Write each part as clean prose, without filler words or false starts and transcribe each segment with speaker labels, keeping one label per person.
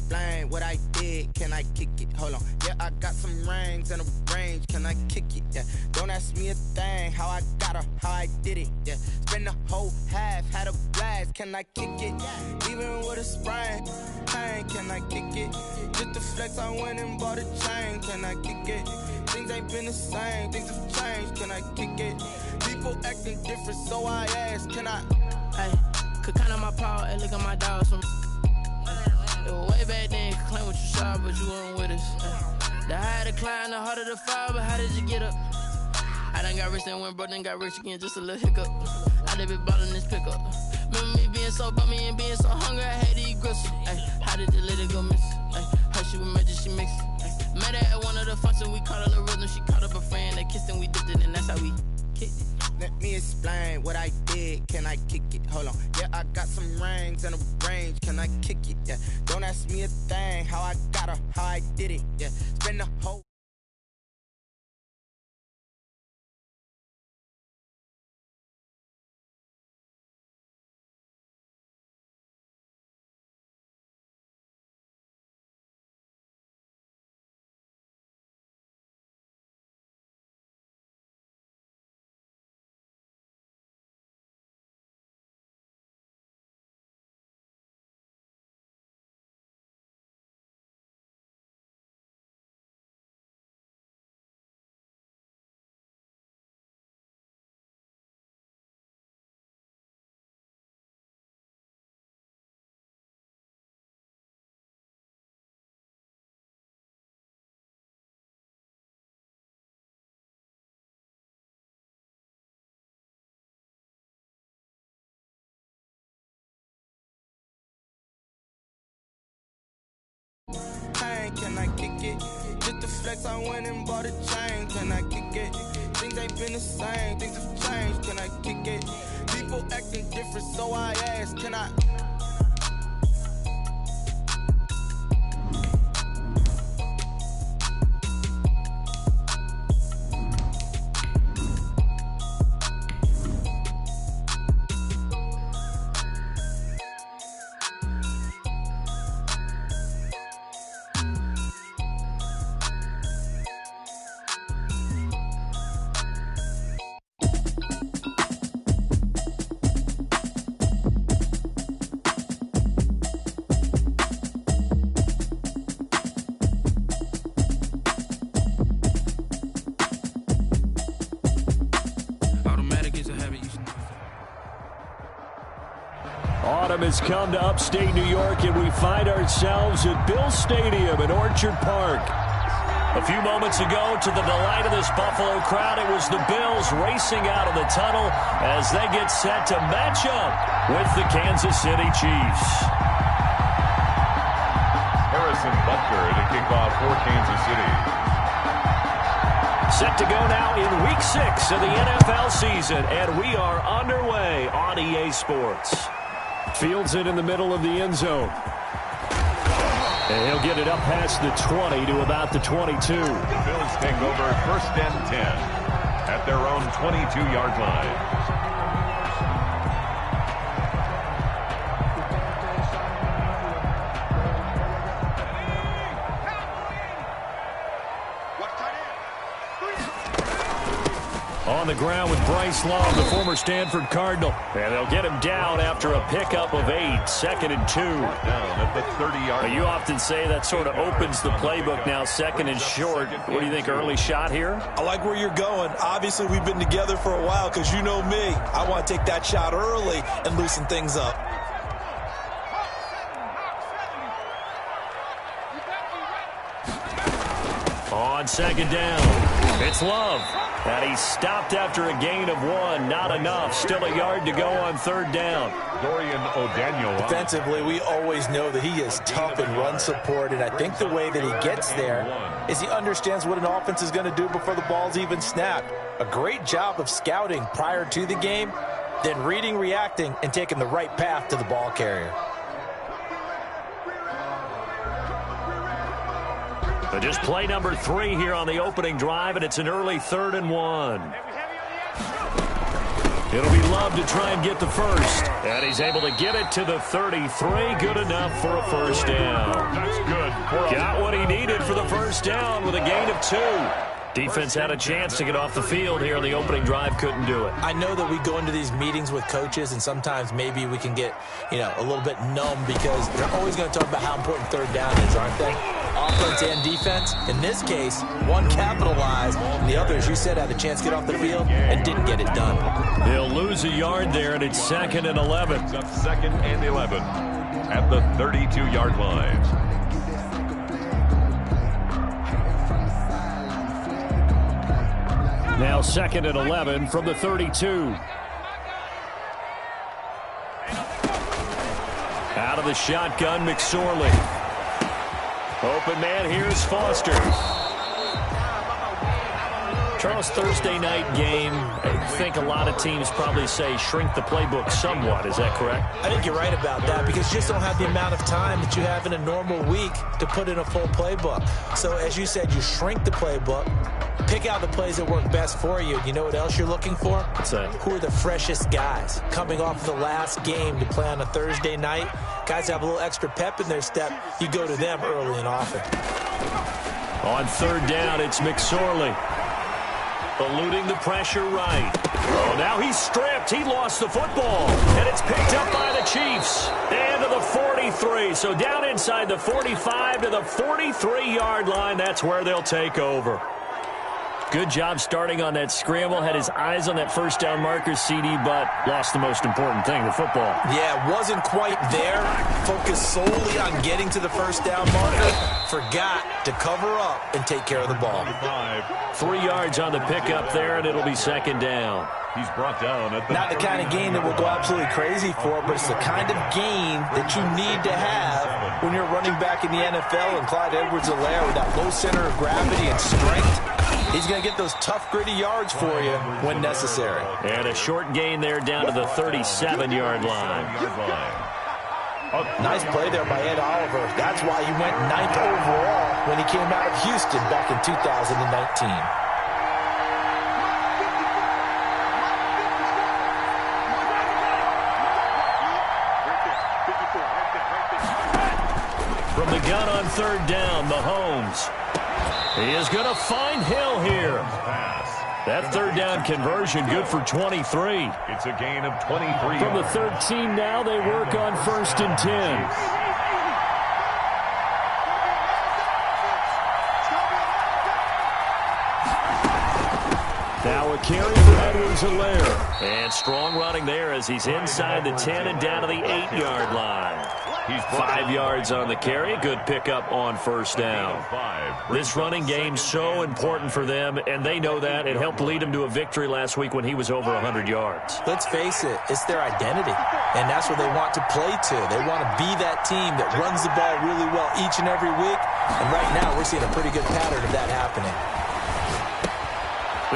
Speaker 1: explain what I did? Can I kick it? Hold on. Yeah, I got some rings and a range. Can I kick it? Yeah. Don't ask me a thing. How I got her, how I did it. Yeah. Spend the whole half, had a blast. Can I kick it? Even with a sprain, pain. Can I kick it? Just the flex, I went and bought a chain. Can I kick it? Things ain't been the same. Things have changed. Can I kick it? People acting different, so I ask. Can I?
Speaker 2: Hey, could count on my power. Hey, look at my dogs. Way back then, you could claim what you saw, but you weren't with us. The higher the climb, the harder the fall, but how did you get up? I done got rich, then went broke, then got rich again, just a little hiccup. I done been ballin' this pickup. Remember me being so bummy and being so hungry, I had to eat gristle. Ay, how did the lady go miss? Ay, how she was magic, she mixed. Met her at one of the functions, we caught her the rhythm, she caught up a friend, they kissed and we dipped it, and that's how we kicked it.
Speaker 1: Let me explain what I did. Can I kick it? Hold on. Yeah, I got some rings and a range. Can I kick it? Yeah. Don't ask me a thing. How I got her, how I did it. Yeah. Spend the whole. Can I kick it? Just the flex, I went and bought a chain. Can I kick it? Things ain't been the same, things have changed. Can I kick it? People acting different, so I ask, can I?
Speaker 3: Autumn has come to upstate New York, and we find ourselves at Bill Stadium in Orchard Park. A few moments ago, to the delight of this Buffalo crowd, it was the Bills racing out of the tunnel as they get set to match up with the Kansas City Chiefs.
Speaker 4: Harrison Butker to kick off for Kansas City.
Speaker 3: Set to go now in Week 6 of the NFL season, and we are underway on EA Sports. Fields it in the middle of the end zone. And he'll get it up past the 20 to about the 22.
Speaker 4: The Bills take over 1st and 10 at their own 22-yard line.
Speaker 3: On the ground with Bryce Love, the former Stanford Cardinal. And they'll get him down after a pickup of 8, 2nd and 2.
Speaker 4: Down at the 30-yard.
Speaker 3: You often say that sort of opens the playbook now, 2nd and short. What do you think, early shot here?
Speaker 5: I like where you're going. Obviously, we've been together for a while because you know me. I want to take that shot early and loosen things up.
Speaker 3: On 2nd down, it's Love. And he stopped after a gain of 1. Not enough. Still a yard to go on 3rd down.
Speaker 4: Dorian O'Daniel.
Speaker 5: Defensively, we always know that he is tough in run support, and I think the way that he gets there is he understands what an offense is going to do before the ball's even snapped. A great job of scouting prior to the game, then reading, reacting, and taking the right path to the ball carrier.
Speaker 3: But just play number 3 here on the opening drive, and it's an early 3rd and 1. It'll be Love to try and get the first. And he's able to get it to the 33. Good enough for a 1st down. Got what he needed for the first down with a gain of 2. Defense had a chance to get off the field here in the opening drive, couldn't do it.
Speaker 5: I know that we go into these meetings with coaches, and sometimes maybe we can get, a little bit numb because they're always going to talk about how important third down is, aren't they? Offense and defense. In this case, one capitalized, and the other, as you said, had a chance to get off the field and didn't get it done.
Speaker 3: He'll lose a yard there, and it's 2nd and 11.
Speaker 4: It's up 2nd and 11 at the 32-yard line.
Speaker 3: Now 2nd and 11 from the 32. Out of the shotgun, McSorley. Open man, here's Foster. Charles, Thursday night game, I think a lot of teams probably say shrink the playbook somewhat. Is that correct?
Speaker 5: I think you're right about that because you just don't have the amount of time that you have in a normal week to put in a full playbook. So as you said, you shrink the playbook, pick out the plays that work best for you. You know what else you're looking for?
Speaker 3: What's that? Who
Speaker 5: are the freshest guys coming off the last game to play on a Thursday night? Guys have a little extra pep in their step. You go to them early and often.
Speaker 3: On 3rd down, it's McSorley. Eluding the pressure right. Oh, now he's stripped. He lost the football. And it's picked up by the Chiefs. And to the 43. So down inside the 45 to the 43-yard line. That's where they'll take over. Good job starting on that scramble. Had his eyes on that first down marker, CD, but lost the most important thing, the football.
Speaker 5: Yeah, wasn't quite there. Focused solely on getting to the first down marker. Forgot to cover up and take care of the ball.
Speaker 3: 3 yards on the pickup there, and it'll be 2nd down.
Speaker 4: He's brought down at the
Speaker 5: Not the kind of gain that we'll go absolutely crazy for, but it's the kind of gain that you need to have when you're running back in the NFL. And Clyde Edwards-Helaire with that low center of gravity and strength, he's going to get those tough, gritty yards for you when necessary.
Speaker 3: And a short gain there down to the 37-yard line.
Speaker 5: Nice play there by Ed Oliver. That's why he went 9th overall when he came out of Houston back in 2019.
Speaker 3: From the gun on 3rd down, Mahomes. He is going to find Hill here. That 3rd down conversion good for 23.
Speaker 4: It's a gain of 23.
Speaker 3: From the 13 now, they work on 1st and 10. Now a carry for Edwards-Helaire. And strong running there as he's inside the 10 and down to the 8-yard line. He's 5 yards on the carry. Good pickup on 1st down. This running game's so important for them, and they know that. It helped lead them to a victory last week when he was over 100 yards.
Speaker 5: Let's face it, it's their identity, and that's what they want to play to. They want to be that team that runs the ball really well each and every week, and right now we're seeing a pretty good pattern of that happening.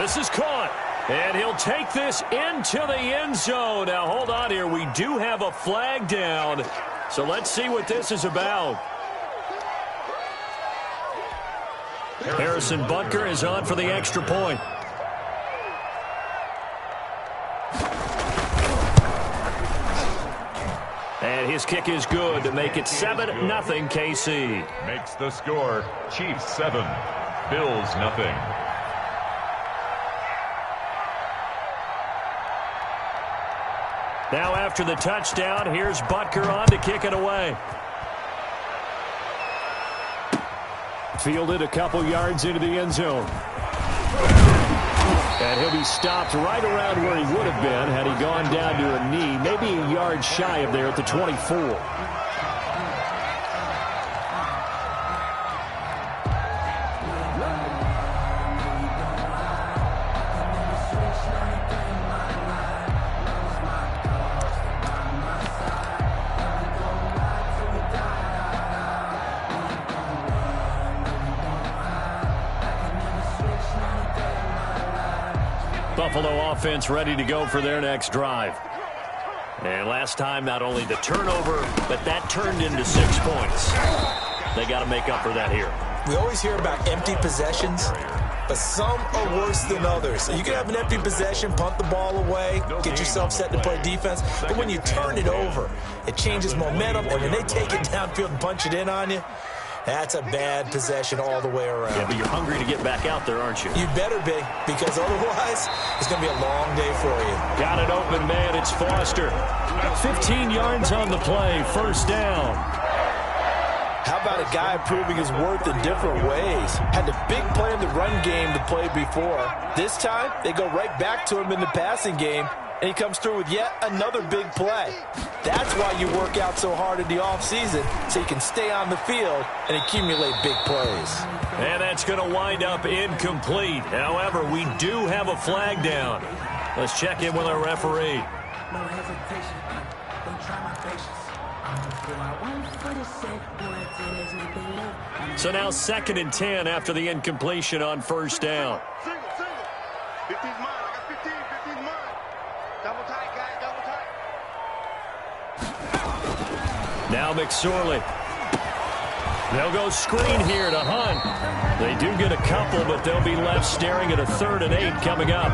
Speaker 3: This is caught, and he'll take this into the end zone. Now, hold on here. We do have a flag down. So let's see what this is about. Harrison Butker is on for the extra point. And his kick is good to make it 7-0 KC.
Speaker 4: Makes the score. Chiefs 7, Bills nothing.
Speaker 3: Now after the touchdown, here's Butker on to kick it away. Fielded a couple yards into the end zone. And he'll be stopped right around where he would have been had he gone down to a knee, maybe a yard shy of there at the 24. Buffalo offense ready to go for their next drive. And last time, not only the turnover, but that turned into 6 points. They got to make up for that here.
Speaker 5: We always hear about empty possessions, but some are worse than others. So you can have an empty possession, punt the ball away, get yourself set to play defense. But when you turn it over, it changes momentum. And when they take it downfield and punch it in on you, That's a bad possession all the way around.
Speaker 3: Yeah, but you're hungry to get back out there, aren't you?
Speaker 5: You better be, because otherwise it's going to be a long day for you.
Speaker 3: Got an open man. It's Foster. 15 yards on the play. First down.
Speaker 5: How about a guy proving his worth in different ways? Had a big play in the run game to play before. This time, they go right back to him in the passing game, and he comes through with yet another big play. That's why you work out so hard in the offseason, so you can stay on the field and accumulate big plays.
Speaker 3: And that's going to wind up incomplete. However, we do have a flag down. Let's check in with our referee.
Speaker 6: No hesitation. Don't try my patience.
Speaker 3: So now 2nd and 10 after the incompletion on first down.
Speaker 7: Single. 15's mine. I got 15. 15's mine. Double tight, guys. Double tight.
Speaker 3: Now McSorley. They'll go screen here to Hunt. They do get a couple, but they'll be left staring at a 3rd and 8 coming up.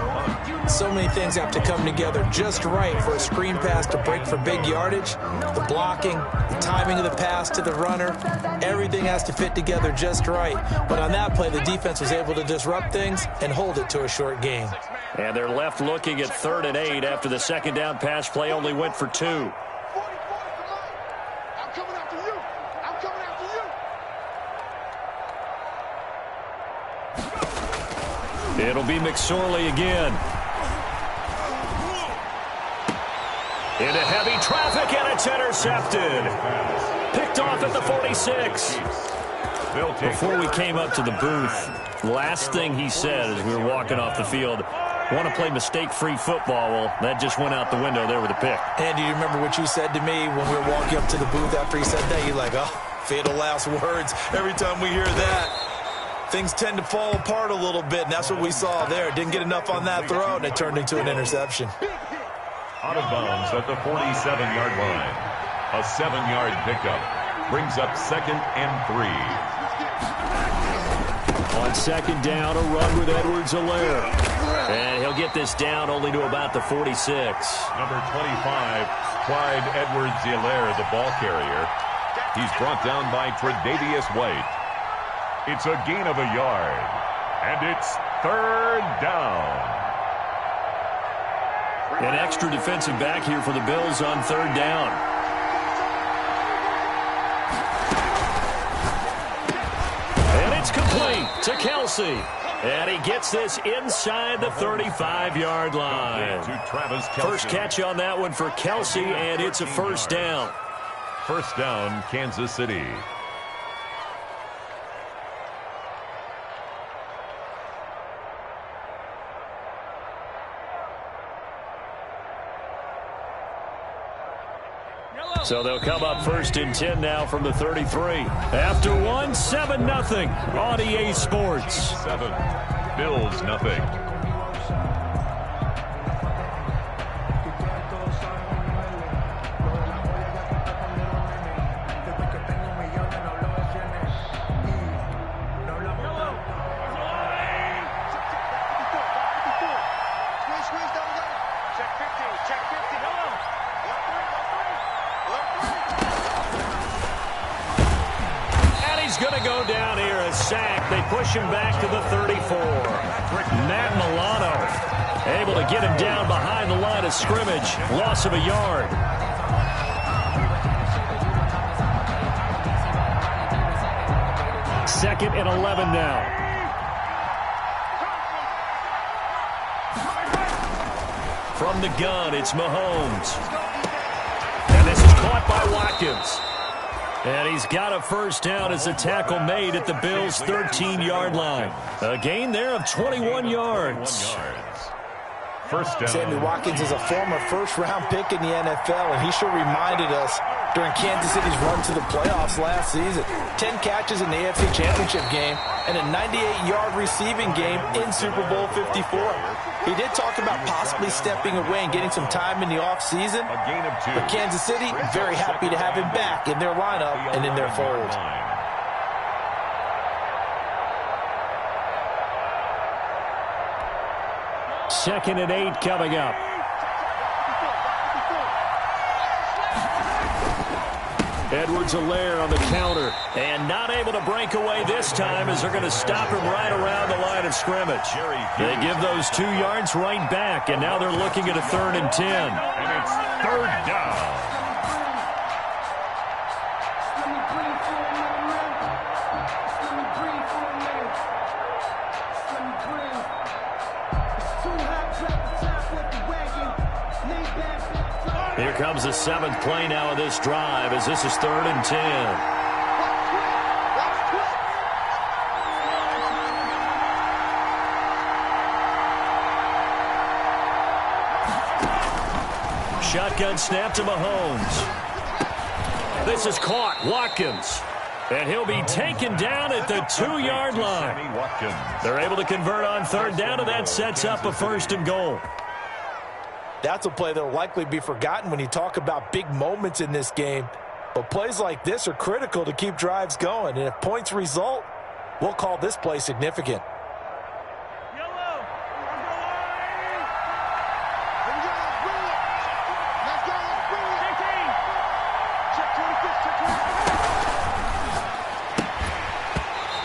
Speaker 5: So many things have to come together just right for a screen pass to break for big yardage. The blocking, the timing of the pass to the runner, everything has to fit together just right. But on that play, the defense was able to disrupt things and hold it to a short gain.
Speaker 3: And they're left looking at 3rd and 8 after the 2nd down pass play only went for 2.
Speaker 7: I'm coming after you. I'm coming after you.
Speaker 3: It'll be McSorley again. Into heavy traffic, and it's intercepted. Picked off at the 46. Before we came up to the booth, last thing he said as we were walking off the field, want to play mistake-free football. Well, that just went out the window there with a pick.
Speaker 5: And do you remember what you said to me when we were walking up to the booth after he said that? You're like, oh, fatal last words. Every time we hear that, things tend to fall apart a little bit, and that's what we saw there. Didn't get enough on that throw, and it turned into an interception.
Speaker 4: Out of bounds at the 47-yard line. A 7-yard pickup brings up 2nd and 3.
Speaker 3: On 2nd down, a run with Edwards-Helaire. And he'll get this down only to about the 46.
Speaker 4: Number 25, Clyde Edwards-Helaire, the ball carrier. He's brought down by Tre'Davious White. It's a gain of a yard. And it's 3rd down.
Speaker 3: An extra defensive back here for the Bills on 3rd down. And it's complete to Kelce. And he gets this inside the 35-yard line. First catch on that one for Kelce, and it's a 1st down.
Speaker 4: 1st down, Kansas City.
Speaker 3: So they'll come up 1st and 10 now from the 33. After one, 7-0 on EA Sports.
Speaker 4: 7, Bills nothing.
Speaker 3: Push him back to the 34. Matt Milano able to get him down behind the line of scrimmage. Loss of a yard. Second and 11 now. From the gun, it's Mahomes. And this is caught by Watkins. And he's got a 1st down as a tackle made at the Bills' 13-yard line. A gain there of 21 yards.
Speaker 4: 1st down.
Speaker 5: Sammy Watkins is a former 1st-round pick in the NFL, and he sure reminded us during Kansas City's run to the playoffs last season. 10 catches in the AFC Championship game and a 98-yard receiving game in Super Bowl 54. He did talk about possibly stepping away and getting some time in the offseason.
Speaker 4: A gain of 2.
Speaker 5: But Kansas City, very happy to have him back in their lineup and in their fold.
Speaker 3: 2nd and 8 coming up. Edwards-Helaire on the counter. And not able to break away this time as they're going to stop him right around the line of scrimmage. They give those 2 yards right back, and now they're looking at a 3rd and 10.
Speaker 4: And it's 3rd down.
Speaker 3: Here comes the 7th play now of this drive as this is 3rd and 10. Shotgun snap to Mahomes. This is caught. Watkins. And he'll be taken down at the 2-yard line. They're able to convert on 3rd down, and that sets up a 1st and goal.
Speaker 5: That's a play that will likely be forgotten when you talk about big moments in this game. But plays like this are critical to keep drives going. And if points result, we'll call this play significant.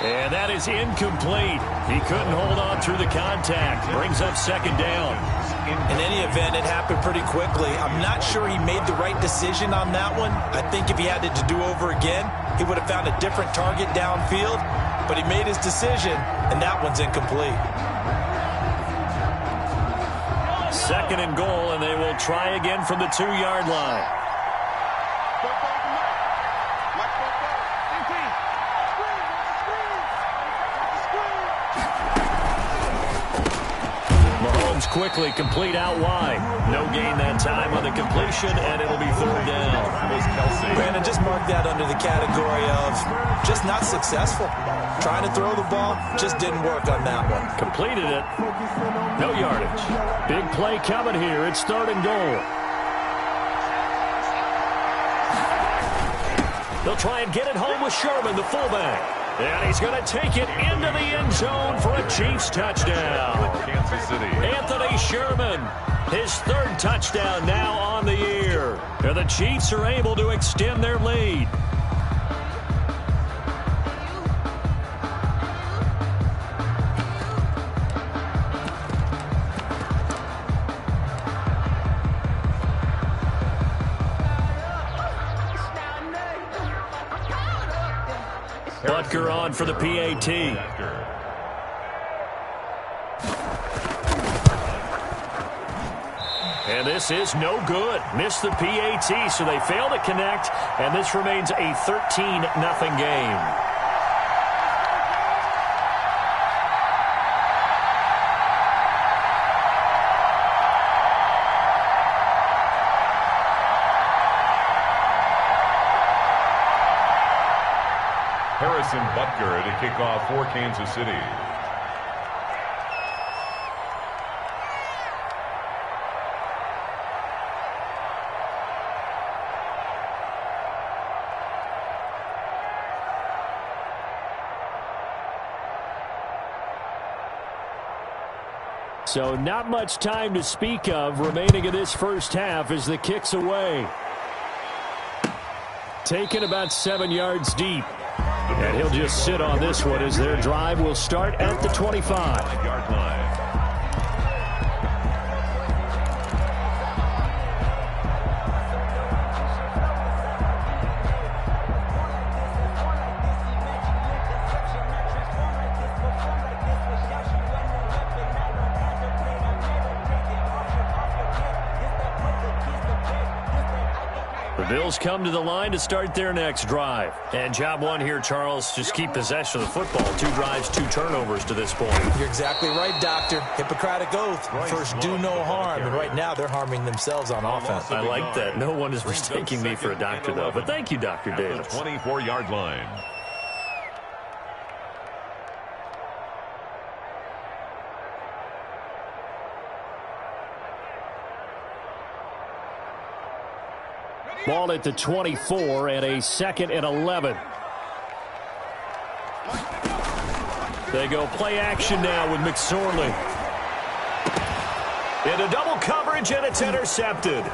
Speaker 3: And that is incomplete. He couldn't hold on through the contact. Brings up 2nd down.
Speaker 5: In any event, it happened pretty quickly. I'm not sure he made the right decision on that one. I think if he had it to do over again, he would have found a different target downfield. But he made his decision, and that one's incomplete.
Speaker 3: 2nd and goal, and they will try again from the 2-yard line. Quickly complete out wide. No gain that time on the completion, and it'll be 3rd down.
Speaker 5: Brandon, just mark that under the category of just not successful. Trying to throw the ball, just didn't work on that one.
Speaker 3: Completed it. No yardage. Big play coming here. It's 3rd and goal. They'll try and get it home with Sherman, the fullback. And he's going to take it into the end zone for a Chiefs touchdown.
Speaker 4: Kansas City.
Speaker 3: Anthony Sherman, his 3rd touchdown now on the year. And the Chiefs are able to extend their lead. Butker on for the PAT. And this is no good. Missed the PAT, so they fail to connect, and this remains a 13-0 game.
Speaker 4: Harrison Butker to kick off for Kansas City.
Speaker 3: So not much time to speak of remaining in this first half as the kick's away. Taken about 7 yards deep. And he'll just sit on this one as their drive will start at the 25-yard line. The Bills come to the line to start their next drive. And job one here, Charles, just keep possession of the football. 2 drives, 2 turnovers to this point.
Speaker 5: You're exactly right, Doctor. Hippocratic oath. First, do no harm. And right now, they're harming themselves on offense.
Speaker 3: I like that. No one is mistaking me for a doctor, though. But thank you, Dr. Davis.
Speaker 4: 24-yard line.
Speaker 3: Ball at the 24 and a 2nd and 11. They go play action now with McSorley. Into double coverage, and it's intercepted.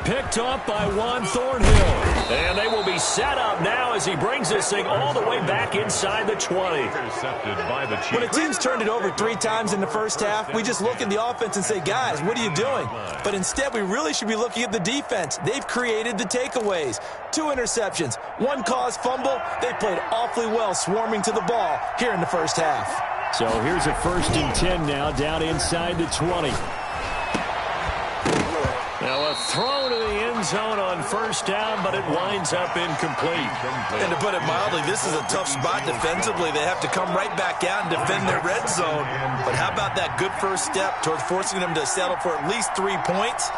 Speaker 3: Picked up by Juan Thornhill. And they will be set up now as he brings this thing all the way back inside the 20.
Speaker 4: Intercepted by the Chiefs.
Speaker 5: When a team's turned it over 3 times in the first half, we just look at the offense and say, guys, what are you doing? But instead, we really should be looking at the defense. They've created the takeaways. 2 interceptions, 1 caused fumble. They played awfully well swarming to the ball here in the first half.
Speaker 3: So here's a 1st and 10 now down inside the 20. Now a throw to the end zone on 1st down, but it winds up incomplete.
Speaker 5: And to put it mildly, this is a tough spot defensively. They have to come right back out and defend their red zone. But how about that good first step towards forcing them to settle for at least 3 points?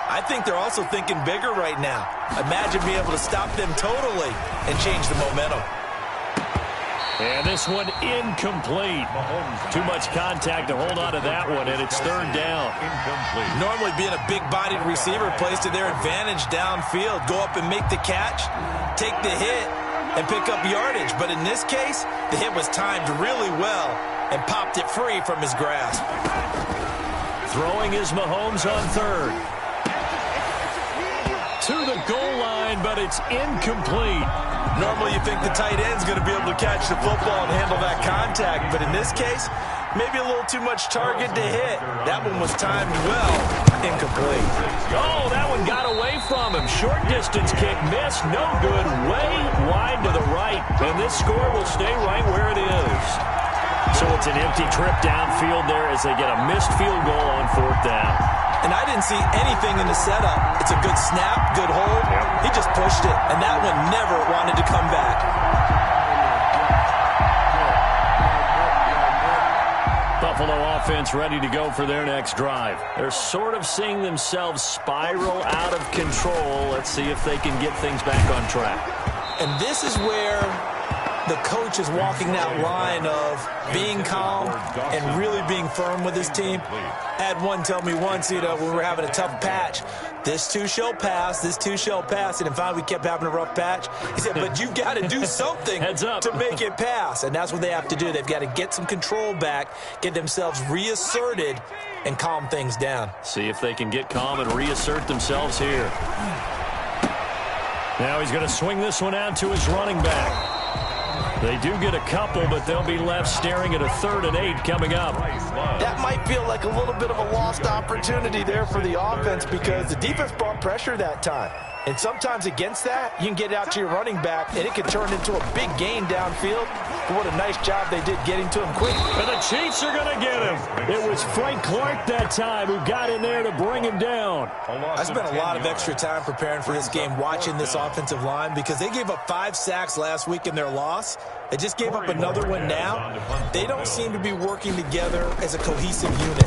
Speaker 5: I think they're also thinking bigger right now. Imagine being able to stop them totally and change the momentum.
Speaker 3: And this one incomplete. Too much contact to hold on to that one, and it's 3rd down.
Speaker 5: Normally being a big-bodied receiver plays to their advantage downfield. Go up and make the catch, take the hit, and pick up yardage. But in this case, the hit was timed really well and popped it free from his grasp.
Speaker 3: Throwing is Mahomes on 3rd. To the goal line, but it's incomplete.
Speaker 5: Normally you think the tight end's going to be able to catch the football and handle that contact, but in this case, maybe a little too much target to hit. That one was timed well, incomplete.
Speaker 3: Oh, that one got away from him. Short distance kick missed, no good, way wide to the right, and this score will stay right where it is. So it's an empty trip downfield there as they get a missed field goal on 4th down.
Speaker 5: And I didn't see anything in the setup. It's a good snap, good hold. He just pushed it, and that one never wanted to come back.
Speaker 3: Buffalo offense ready to go for their next drive. They're sort of seeing themselves spiral out of control. Let's see if they can get things back on track.
Speaker 5: And this is where the coach is walking that line of being calm and really being firm with his team. I had one tell me once, when we were having a tough patch, this too shall pass, this too shall pass. And finally we kept having a rough patch. He said, but you got to do something to make it pass. And that's what they have to do. They've got to get some control back, get themselves reasserted, and calm things down.
Speaker 3: See if they can get calm and reassert themselves here. Now he's going to swing this one out to his running back. They do get a couple, but they'll be left staring at a 3rd and 8 coming up.
Speaker 5: That might feel like a little bit of a lost opportunity there for the offense because the defense brought pressure that time. And sometimes against that, you can get out to your running back, and it can turn into a big gain downfield. But what a nice job they did getting to him quick.
Speaker 3: And the Chiefs are going to get him. It was Frank Clark that time who got in there to bring him down.
Speaker 5: I spent a lot of extra time preparing for this game, watching this offensive line, because they gave up 5 sacks last week in their loss. They just gave up another one now. They don't seem to be working together as a cohesive unit.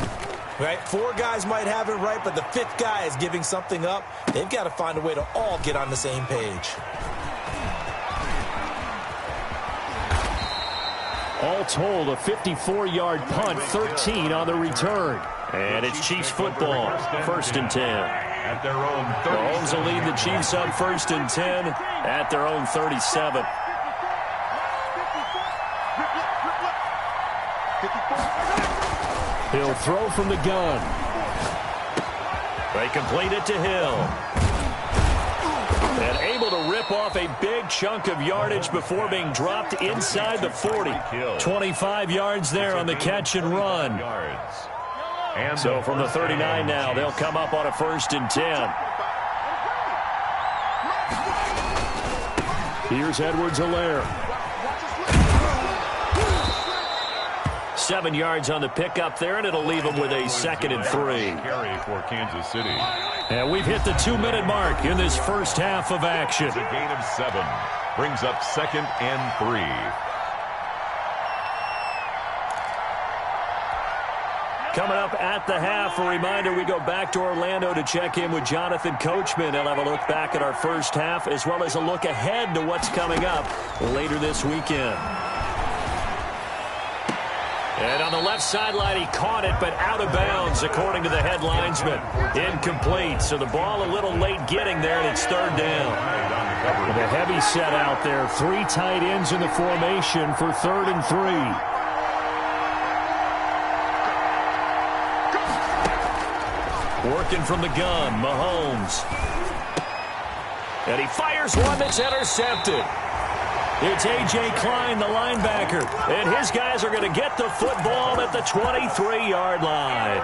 Speaker 5: Right? 4 guys might have it right, but the 5th guy is giving something up. They've got to find a way to all get on the same page.
Speaker 3: All told, a 54-yard punt, 13 on the return. And it's Chiefs football, 1st and 10.
Speaker 4: At their own 30.
Speaker 3: Mahomes will lead the Chiefs up 1st and 10 at their own 37. He'll throw from the gun. They complete it to Hill. And able to rip off a big chunk of yardage before being dropped inside the 40. 25 yards there on the catch and run. So from the 39 now, they'll come up on a 1st and 10. Here's Edwards-Helaire. 7 yards on the pickup there, and it'll leave them with a 2nd and 3.
Speaker 4: Carry for Kansas City.
Speaker 3: And we've hit the 2-minute mark in this first half of action.
Speaker 4: It's a gain of 7. Brings up 2nd and 3.
Speaker 3: Coming up at the half, a reminder, we go back to Orlando to check in with Jonathan Coachman. He'll have a look back at our first half as well as a look ahead to what's coming up later this weekend. And on the left sideline, he caught it, but out of bounds, according to the headlinesman. Incomplete, so the ball a little late getting there, and it's 3rd down. With a heavy set out there, 3 tight ends in the formation for 3rd and 3. Working from the gun, Mahomes. And he fires one that's intercepted. It's A.J. Klein, the linebacker. And his guys are going to get the football at the 23-yard line.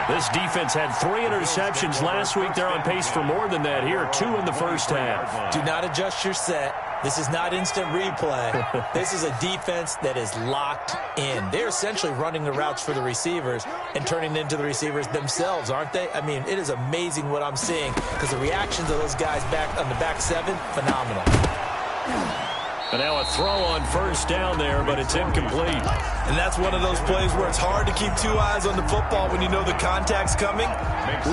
Speaker 3: This defense had 3 interceptions last week. They're on pace for more than that here, 2 in the first half.
Speaker 5: Do not adjust your set. This is not instant replay. This is a defense that is locked in. They're essentially running the routes for the receivers and turning into the receivers themselves, aren't they? I mean, it is amazing what I'm seeing because the reactions of those guys back on the back 7, phenomenal.
Speaker 3: And now a throw on first down there, but it's incomplete.
Speaker 5: And that's one of those plays where it's hard to keep 2 eyes on the football when you know the contact's coming,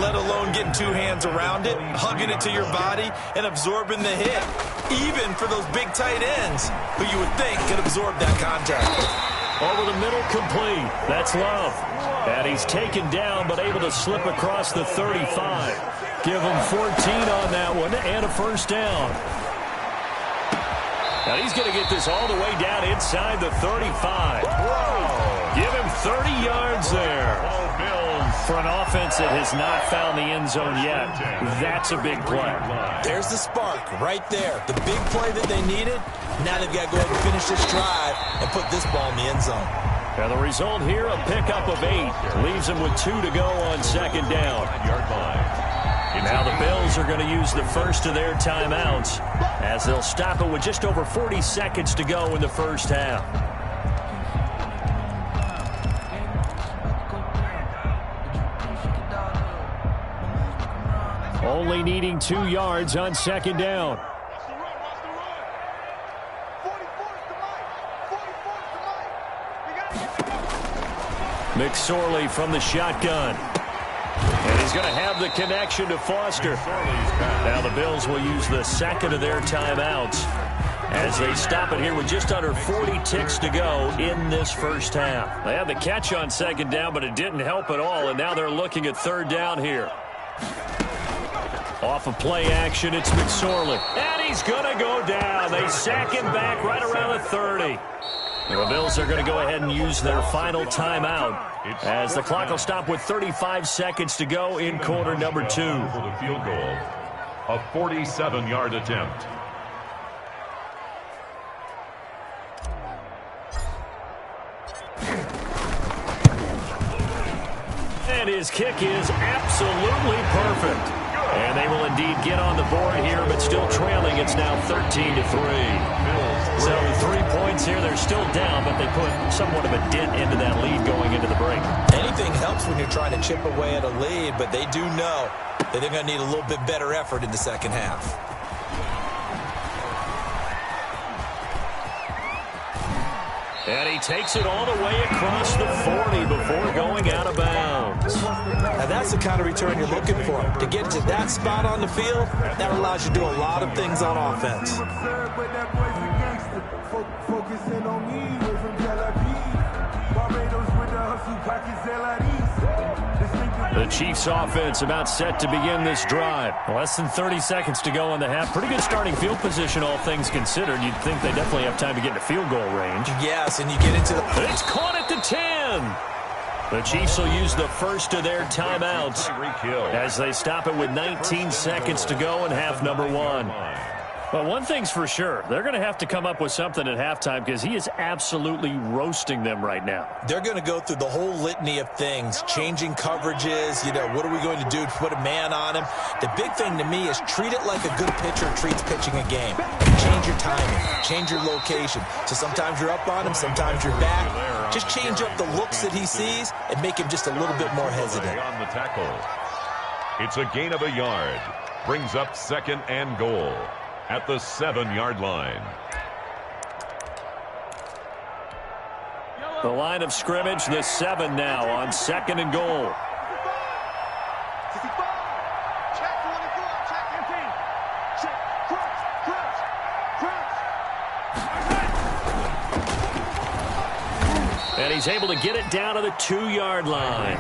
Speaker 5: let alone getting 2 hands around it, hugging it to your body, and absorbing the hit, even for those big tight ends who you would think could absorb that contact.
Speaker 3: Over the middle, complete. That's Love. And he's taken down, but able to slip across the 35. Give him 14 on that one and a first down. Now he's going to get this all the way down inside the 35. Whoa. Give him 30 yards there. For an offense that has not found the end zone yet, that's a big play.
Speaker 5: There's the spark right there. The big play that they needed. Now they've got to go ahead and finish this drive and put this ball in the end zone.
Speaker 3: And the result here, a pickup of 8. Leaves them with 2 to go on second down. Now the Bills are going to use the first of their timeouts as they'll stop it with just over 40 seconds to go in the first half. Only needing 2 yards on second down. McSorley from the shotgun. And he's going to have the connection to Foster. Now the Bills will use the second of their timeouts as they stop it here with just under 40 ticks to go in this first half. They had the catch on second down, but it didn't help at all, and now they're looking at third down here. Off of play action, it's McSorley. And he's going to go down. They sack him back right around the 30. The Bills are going to go ahead and use their final timeout as the clock will stop with 35 seconds to go in quarter number 2.
Speaker 4: For the field goal, a 47-yard attempt.
Speaker 3: And his kick is absolutely perfect. And they will indeed get on the board here, but still trailing. It's now 13-3. So 3 points here. They're still down, but they put somewhat of a dent into that lead going into the break.
Speaker 5: Anything helps when you're trying to chip away at a lead, but they do know that they're going to need a little bit better effort in the second half.
Speaker 3: And he takes it all the way across the 40 before going out of bounds.
Speaker 5: Now that's the kind of return you're looking for. To get to that spot on the field, that allows you to do a lot of things on offense.
Speaker 6: Focusing on me, away from Barbados with the hustle pockets,
Speaker 3: The Chiefs offense about set to begin this drive. Less than 30 seconds to go in the half. Pretty good starting field position, all things considered. You'd think they definitely have time to get into field goal range.
Speaker 5: Yes, and you get into the...
Speaker 3: It's caught at the 10. The Chiefs will use the first of their timeouts as they stop it with 19 seconds to go in half number 1. Well, one thing's for sure. They're going to have to come up with something at halftime because he is absolutely roasting them right now.
Speaker 5: They're going to go through the whole litany of things, changing coverages, what are we going to do to put a man on him? The big thing to me is treat it like a good pitcher treats pitching a game. Change your timing, change your location. So sometimes you're up on him, sometimes you're back. Just change up the looks that he sees and make him just a little bit more hesitant.
Speaker 4: On the tackle. It's a gain of a yard. Brings up second and goal at the 7-yard line.
Speaker 3: The line of scrimmage, the 7 now on second and goal. And he's able to get it down to the 2-yard line.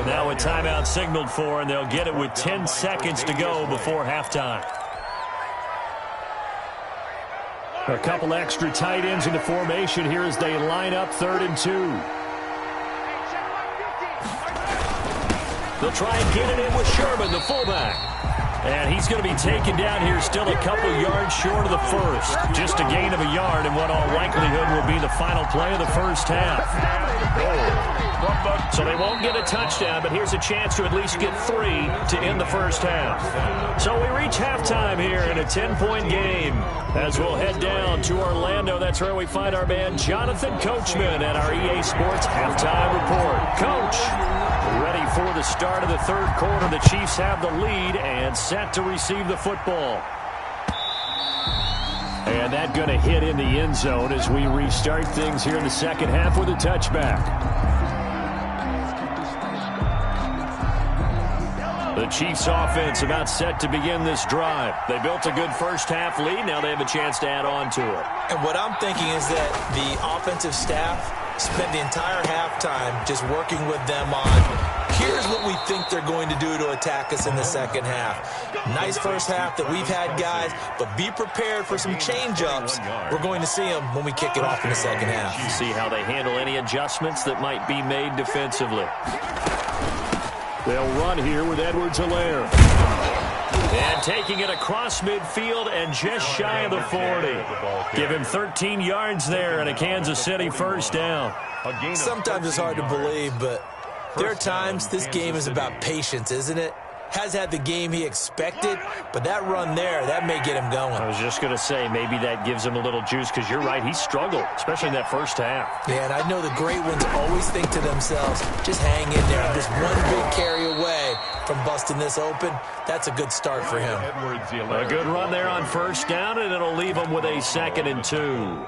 Speaker 3: Now a timeout signaled for, and they'll get it with 10 seconds to go before halftime. A couple extra tight ends in the formation here as they line up 3rd and 2. They'll try and get it in with Sherman, the fullback. And he's going to be taken down here still a couple yards short of the first. Just a gain of a yard in what all likelihood will be the final play of the first half. So they won't get a touchdown, but here's a chance to at least get 3 to end the first half. So we reach halftime here in a 10-point game. As we'll head down to Orlando, that's where we find our man Jonathan Coachman at our EA Sports Halftime Report. Coach, ready for the start of the third quarter. The Chiefs have the lead and set to receive the football. And that going to hit in the end zone as we restart things here in the second half with a touchback. The Chiefs offense about set to begin this drive. They built a good first half lead. Now they have a chance to add on to it.
Speaker 5: And what I'm thinking is that the offensive staff spent the entire halftime just working with them on, here's what we think they're going to do to attack us in the second half. Nice first half that we've had, guys, but be prepared for some change-ups. We're going to see them when we kick it off in the second half.
Speaker 3: See how they handle any adjustments that might be made defensively. They'll run here with Edwards-Helaire. And taking it across midfield and just shy of the 40. Give him 13 yards there and a Kansas City first down.
Speaker 5: Sometimes it's hard to believe, but there are times this game is about patience, isn't it? Has had the game he expected, but that run there, that may get him going.
Speaker 3: I was just going to say, maybe that gives him a little juice, because you're right, he struggled, especially in that first half.
Speaker 5: Yeah, and I know the great ones always think to themselves, just hang in there. I'm just one big carry away from busting this open. That's a good start for him.
Speaker 3: A good run there on first down, and it'll leave him with a 2nd and 2.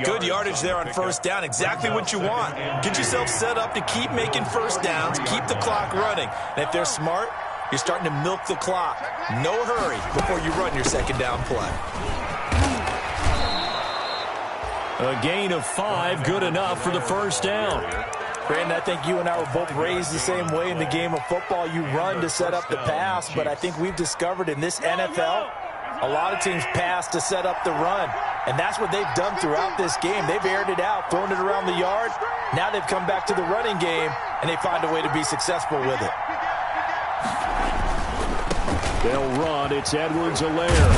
Speaker 5: Good yardage there on first down. Exactly what you want. Get yourself set up to keep making first downs, keep the clock running. And if they're smart, you're starting to milk the clock. No hurry before you run your second down play.
Speaker 3: A gain of 5, good enough for the first down.
Speaker 5: Brandon, I think you and I were both raised the same way in the game of football. You run to set up the pass, but I think we've discovered in this NFL, a lot of teams pass to set up the run. And that's what they've done throughout this game. They've aired it out, thrown it around the yard. Now they've come back to the running game, and they find a way to be successful with it.
Speaker 3: They'll run. It's Edwards-Helaire.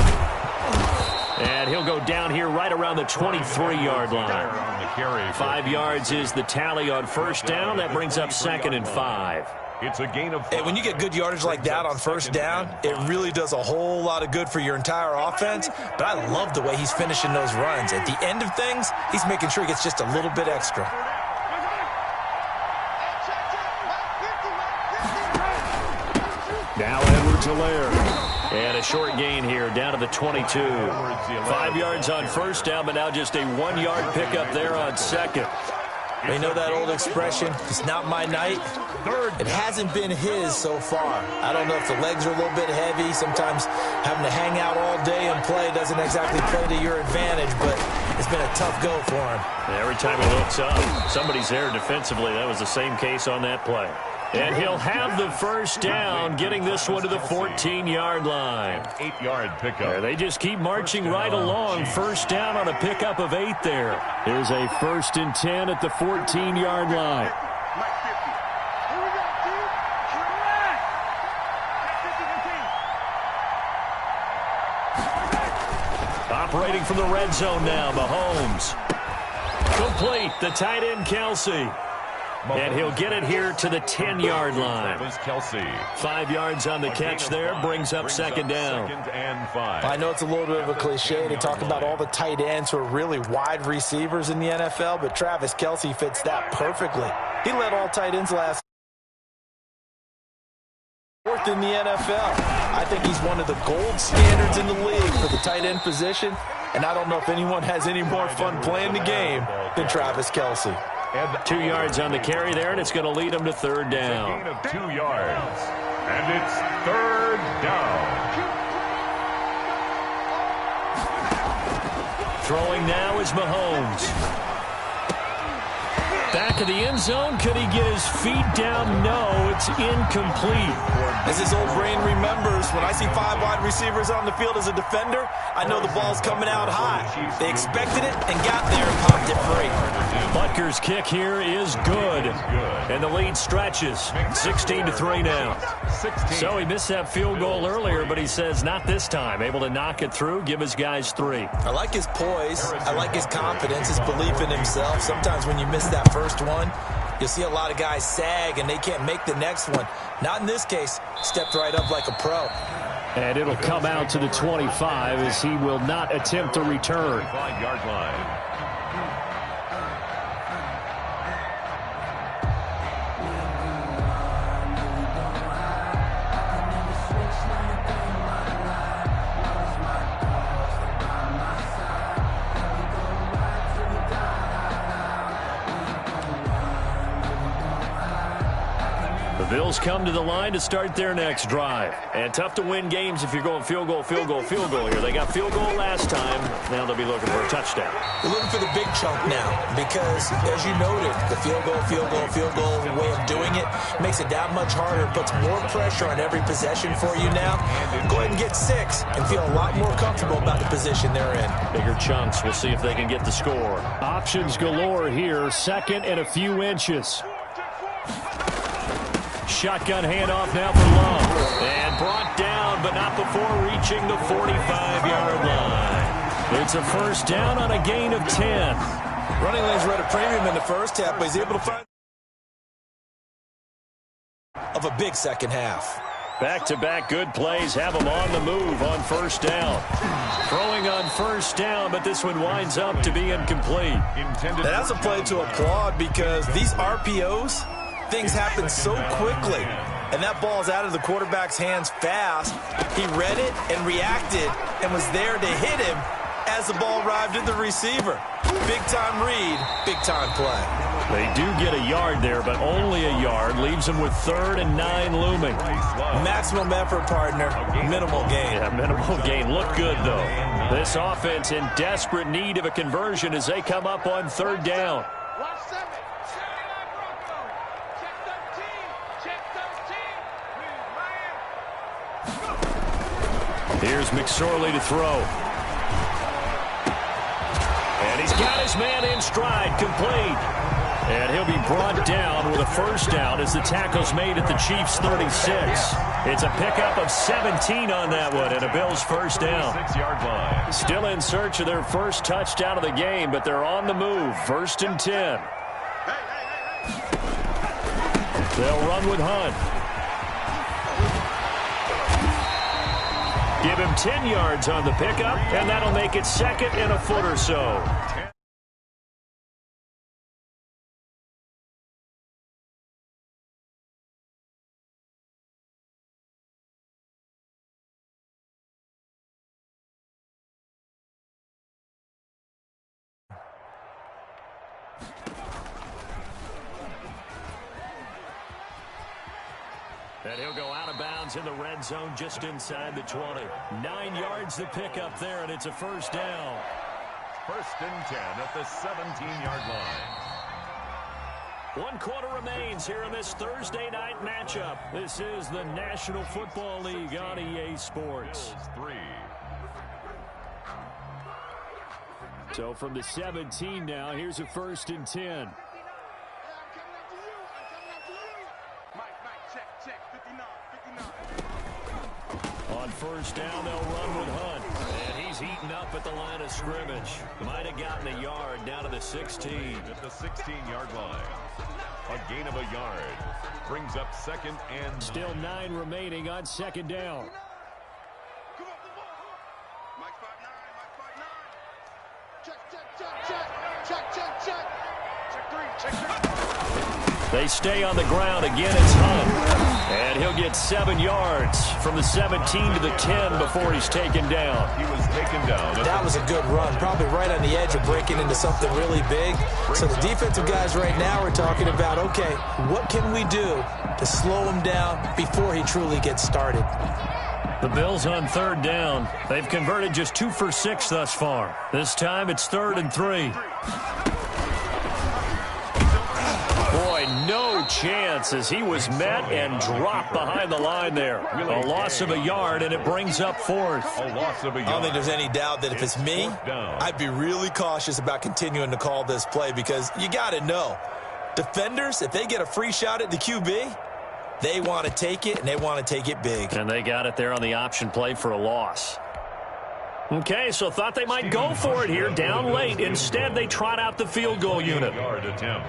Speaker 3: And he'll go down here right around the 23-yard line. 5 yards is the tally on first down. That brings up 2nd and 5.
Speaker 4: It's a gain of 5.
Speaker 5: And when you get good yardage like that on first down, it really does a whole lot of good for your entire offense. But I love the way he's finishing those runs. At the end of things, he's making sure he gets just a little bit extra.
Speaker 3: Now Edwards-Helaire. And a short gain here down to the 22. 5 yards on first down, but now just a 1-yard pickup there on second.
Speaker 5: You know that old expression, it's not my night? It hasn't been his so far. I don't know if the legs are a little bit heavy. Sometimes having to hang out all day and play doesn't exactly play to your advantage, but it's been a tough go for him.
Speaker 3: Every time he looks up, somebody's there defensively. That was the same case on that play. And he'll have the first down, getting this one to the 14-yard line.
Speaker 4: 8-yard pickup.
Speaker 3: Yeah, they just keep marching right along. First down on a pickup of 8 there. Here's a 1st and 10 at the 14-yard line. Operating from the red zone now, Mahomes. Complete, the tight end, Kelsey. And he'll get it here to the 10-yard line. 5 yards on the catch there, brings up 2nd down.
Speaker 5: I know it's a little bit of a cliche to talk about all the tight ends who are really wide receivers in the NFL, but Travis Kelce fits that perfectly. He led all tight ends last 4th in the NFL. I think he's one of the gold standards in the league for the tight end position, and I don't know if anyone has any more fun playing the game than Travis Kelce.
Speaker 3: 2 yards on the carry there, and it's going to lead him to 3rd down.
Speaker 4: Gain of 2 yards, and it's 3rd down.
Speaker 3: Throwing now is Mahomes. Back of the end zone. Could he get his feet down? No, it's incomplete.
Speaker 5: As his old brain remembers, when I see 5 wide receivers on the field as a defender, I know the ball's coming out high. They expected it and got there and popped it free.
Speaker 3: But Packers kick here is good. And the lead stretches. 16-3 now. So he missed that field goal earlier, but he says not this time. Able to knock it through, give his guys 3.
Speaker 5: I like his poise. I like his confidence, his belief in himself. Sometimes when you miss that first one, you'll see a lot of guys sag and they can't make the next one. Not in this case. Stepped right up like a pro.
Speaker 3: And it'll come out to the 25 as he will not attempt to return.
Speaker 4: 5-yard line.
Speaker 3: The Bills come to the line to start their next drive. And tough to win games if you're going field goal, field goal, field goal here. They got field goal last time. Now they'll be looking for a touchdown.
Speaker 5: They're looking for the big chunk now because, as you noted, the field goal way of doing it makes it that much harder, puts more pressure on every possession for you now. Go ahead and get 6 and feel a lot more comfortable about the position they're in.
Speaker 3: Bigger chunks. We'll see if they can get the score. Options galore here. Second and a few inches. Shotgun handoff now for LOB. And brought down, but not before reaching the 45-yard line. It's a first down on a gain of 10.
Speaker 5: Running lanes were at a premium in the first half, but he's able to find of a big second half.
Speaker 3: Back-to-back good plays have him on the move on first down. Throwing on first down, but this one winds up to be incomplete.
Speaker 5: That's a play to applaud because these RPOs, things happen so quickly, and that ball's out of the quarterback's hands fast. He read it and reacted and was there to hit him as the ball arrived at the receiver. Big-time read, big-time play.
Speaker 3: They do get a yard there, but only a yard. Leaves them with 3rd and 9 looming.
Speaker 5: Maximum effort, partner. Minimal gain.
Speaker 3: Yeah, minimal gain. Look good, though. This offense in desperate need of a conversion as they come up on 3rd down. Here's McSorley to throw. And he's got his man in stride, complete. And he'll be brought down with a first down as the tackle's made at the Chiefs' 36. It's a pickup of 17 on that one and a Bills first down.
Speaker 4: 6-yard line.
Speaker 3: Still in search of their first touchdown of the game, but they're on the move. 1st and 10. They'll run with Hunt. Give him 10 yards on the pickup, and that'll make it 2nd and a foot or so. And he'll go out of bounds in the red zone just inside the 20. 9 yards to pick up there, and it's a first down.
Speaker 4: 1st and 10 at the 17-yard line.
Speaker 3: 1 quarter remains here in this Thursday night matchup. This is the National Football League on EA Sports.
Speaker 4: Bills 3.
Speaker 3: So from the 17 now, here's a 1st and 10. On first down, they'll run with Hunt. And he's eaten up at the line of scrimmage. Might have gotten a yard down to the 16.
Speaker 4: At the 16-yard line. A gain of a yard. Brings up 2nd and...
Speaker 3: Still 9 remaining on 2nd down. They stay on the ground. Again, it's Hunt. And he'll get 7 yards from the 17 to the 10 before he's taken down.
Speaker 4: He was taken down.
Speaker 5: That was a good run, probably right on the edge of breaking into something really big. So the defensive guys right now are talking about, okay, what can we do to slow him down before he truly gets started?
Speaker 3: The Bills on 3rd down. They've converted just 2 for 6 thus far. This time it's 3rd and 3. Boy, no chance as he was met and dropped behind the line there. A loss of a yard, and it brings up fourth.
Speaker 4: A loss of a yard.
Speaker 5: I don't think there's any doubt that if it's me, I'd be really cautious about continuing to call this play because you got to know, defenders, if they get a free shot at the QB, they want to take it, and they want to take it big.
Speaker 3: And they got it there on the option play for a loss. Okay, so thought they might go for it here down late. Instead, they trot out the field goal unit.
Speaker 4: Yard attempt.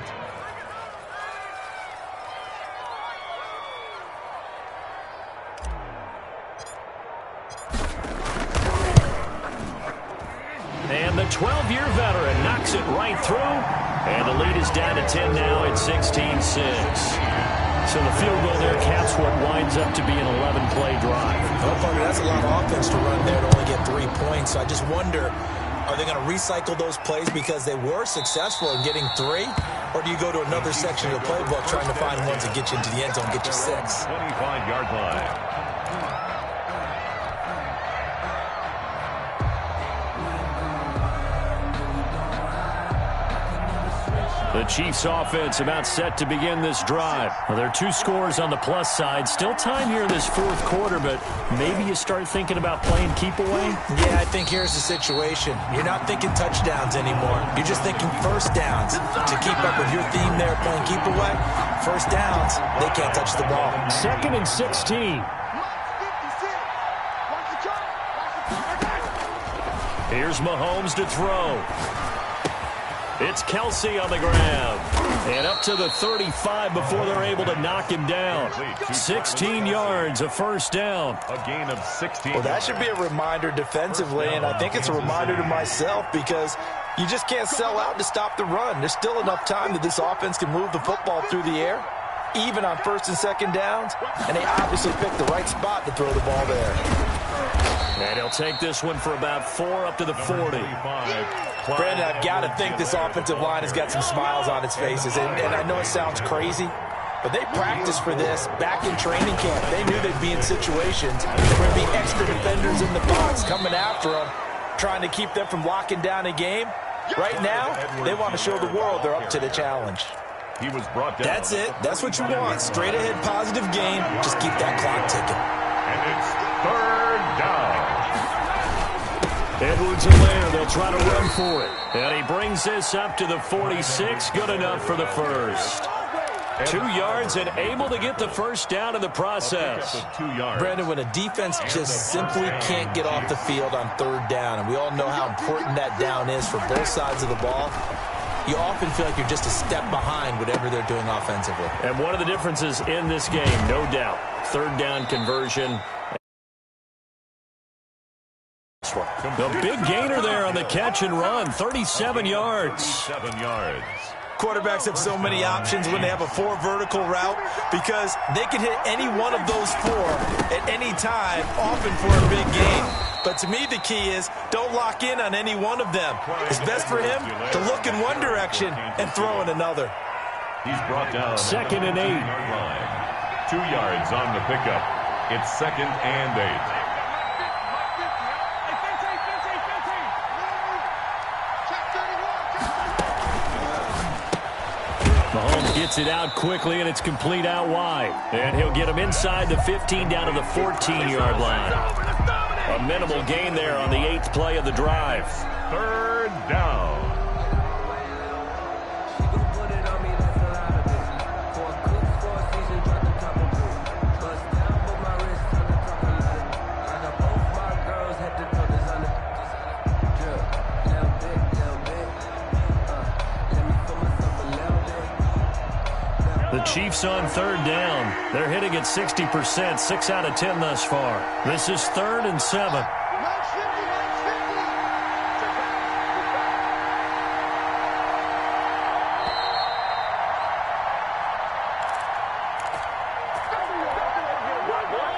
Speaker 3: And the 12-year veteran knocks it right through. And the lead is down to 10 now at 16-6. So the field goal there caps what winds up to be an 11-play drive.
Speaker 5: Well, Parker, that's a lot of offense to run there to only get 3 points. So I just wonder, are they going to recycle those plays because they were successful in getting 3? Or do you go to another section of the playbook trying to find ones that get you into the end zone, get you 6?
Speaker 4: 25-yard line.
Speaker 3: The Chiefs offense about set to begin this drive. Well, there are 2 scores on the plus side. Still time here in this fourth quarter, but maybe you start thinking about playing keep away?
Speaker 5: Yeah, I think here's the situation. You're not thinking touchdowns anymore. You're just thinking first downs. To keep up with your theme there, playing keep away, first downs, they can't touch the ball.
Speaker 3: 2nd and 16. Here's Mahomes to throw. It's Kelsey on the grab. And up to the 35 before they're able to knock him down. 16 yards, a first down.
Speaker 4: A gain of 16.
Speaker 5: Well, that should be a reminder defensively, and I think it's a reminder to myself because you just can't sell out to stop the run. There's still enough time that this offense can move the football through the air, even on 1st and 2nd downs, and they obviously picked the right spot to throw the ball there.
Speaker 3: And he'll take this one for about 4 up to the 40.
Speaker 5: Brandon, I've got to think this offensive line has got some smiles on its faces. And I know it sounds crazy, but they practiced for this back in training camp. They knew they'd be in situations where there'd be extra defenders in the box coming after them, trying to keep them from locking down a game. Right now, they want to show the world they're up to the challenge.
Speaker 4: He was brought down.
Speaker 5: That's it. That's what you want. Straight ahead positive game. Just keep that clock ticking.
Speaker 4: And it's 3rd down.
Speaker 3: Edwards-Helaire, they'll try to run for it. And he brings this up to the 46. Good enough for the first. 2 yards and able to get the first down in the process.
Speaker 4: 2 yards.
Speaker 5: Brandon, when a defense just simply can't get off the field on 3rd down, and we all know how important that down is for both sides of the ball, you often feel like you're just a step behind whatever they're doing offensively.
Speaker 3: And one of the differences in this game, no doubt, 3rd down conversion. The big gainer there on the catch and run, 37 yards.
Speaker 4: 37 yards.
Speaker 5: Quarterbacks have so many options when they have a 4 vertical route because they can hit any one of those 4 at any time, often for a big gain. But to me, the key is don't lock in on any one of them. It's best for him to look in one direction and throw in another.
Speaker 4: He's brought down.
Speaker 3: 2nd and 8.
Speaker 4: 2 yards on the pickup. It's 2nd and 8.
Speaker 3: Mahomes gets it out quickly, and it's complete out wide. And he'll get him inside the 15 down to the 14-yard line. A minimal gain there on the 8th play of the drive.
Speaker 4: 3rd down.
Speaker 3: The Chiefs on 3rd down. They're hitting at 60%, 6 out of 10 thus far. This is 3rd and 7.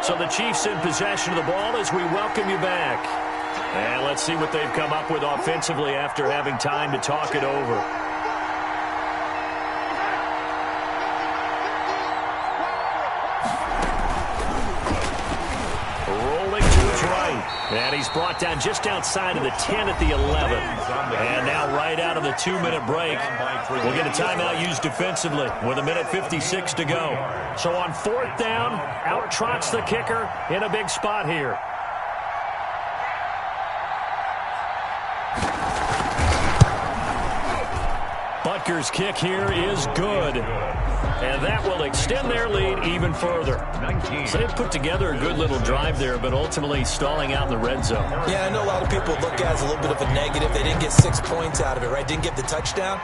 Speaker 3: So the Chiefs in possession of the ball as we welcome you back. And let's see what they've come up with offensively after having time to talk it over. Rolling to his right. And he's brought down just outside of the 10 at the 11. And now right out of the 2-minute break, we'll get a timeout used defensively with 1:56 to go. So on 4th down, out trots the kicker in a big spot here. Butker's kick here is good. And that will extend their lead even further. So they've put together a good little drive there, but ultimately stalling out in the red zone.
Speaker 5: Yeah, I know a lot of people look at it as a little bit of a negative. They didn't get 6 points out of it, right? Didn't get the touchdown.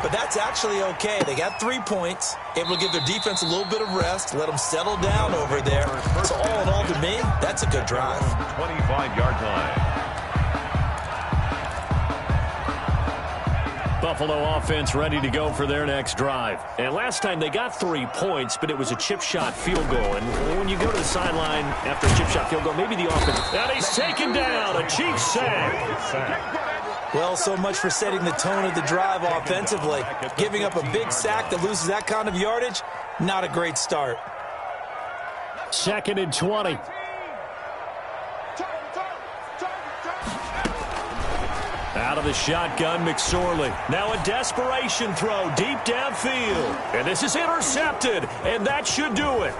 Speaker 5: But that's actually okay. They got 3 points, able to give their defense a little bit of rest, let them settle down over there. So all in all, to me, that's a good drive.
Speaker 4: 25-yard line.
Speaker 3: Buffalo offense ready to go for their next drive. And last time they got 3 points, but it was a chip shot field goal. And when you go to the sideline after a chip shot field goal, maybe the offense... And he's taken down. A Chiefs sack.
Speaker 5: Well, so much for setting the tone of the drive offensively. Giving up a big sack that loses that kind of yardage, not a great start.
Speaker 3: 2nd and 20. Out of the shotgun, McSorley. Now a desperation throw deep downfield. And this is intercepted, and that should do it.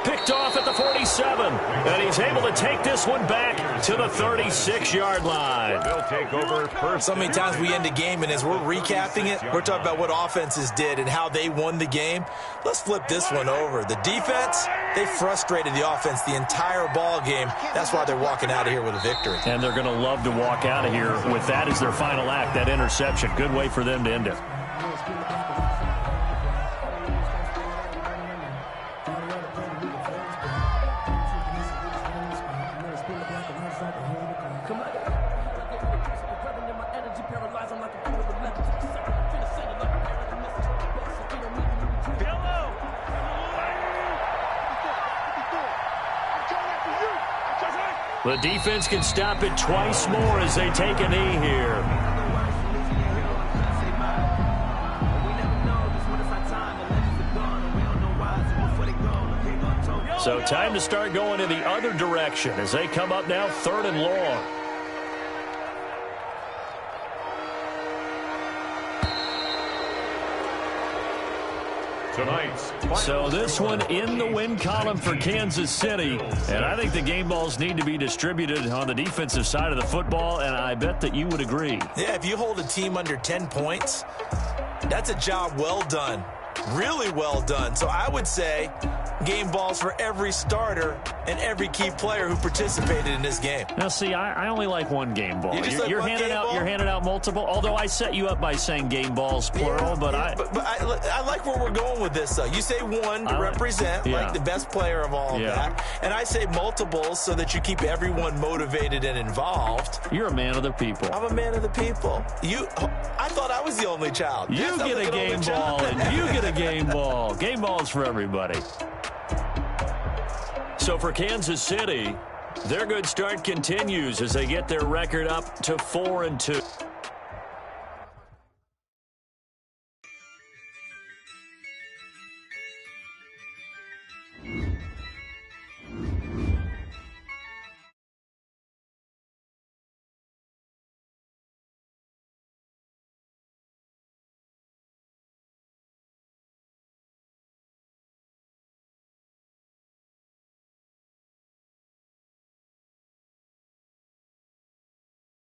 Speaker 3: Picked off at the 47. And he's able to take this one back to the 36-yard line.
Speaker 4: They'll take over first.
Speaker 5: So many times we end a game, and as we're recapping it, we're talking about what offenses did and how they won the game. Let's flip this one over. The defense, they frustrated the offense the entire ball game. That's why they're walking out of here with a victory.
Speaker 3: And they're going to love to walk out of here with that as their final act, that interception. Good way for them to end it. The defense can stop it twice more as they take a knee here. So time to start going in the other direction as they come up now 3rd and long. So this one in the win column for Kansas City. And I think the game balls need to be distributed on the defensive side of the football, and I bet that you would agree.
Speaker 5: Yeah, if you hold a team under 10 points, that's a job well done. Really well done. So I would say game balls for every starter and every key player who participated in this game.
Speaker 3: Now, see, I only like one game ball.
Speaker 5: You're
Speaker 3: handing out multiple. Although I set you up by saying game balls plural, but
Speaker 5: I like where we're going with this. Though you say one to represent like the best player of all that, and I say multiples so that you keep everyone motivated and involved.
Speaker 3: You're a man of the people.
Speaker 5: I'm a man of the people. I thought I was the only child.
Speaker 3: You get a game ball, and you get a game ball. Game balls for everybody. So for Kansas City, their good start continues as they get their record up to 4-2.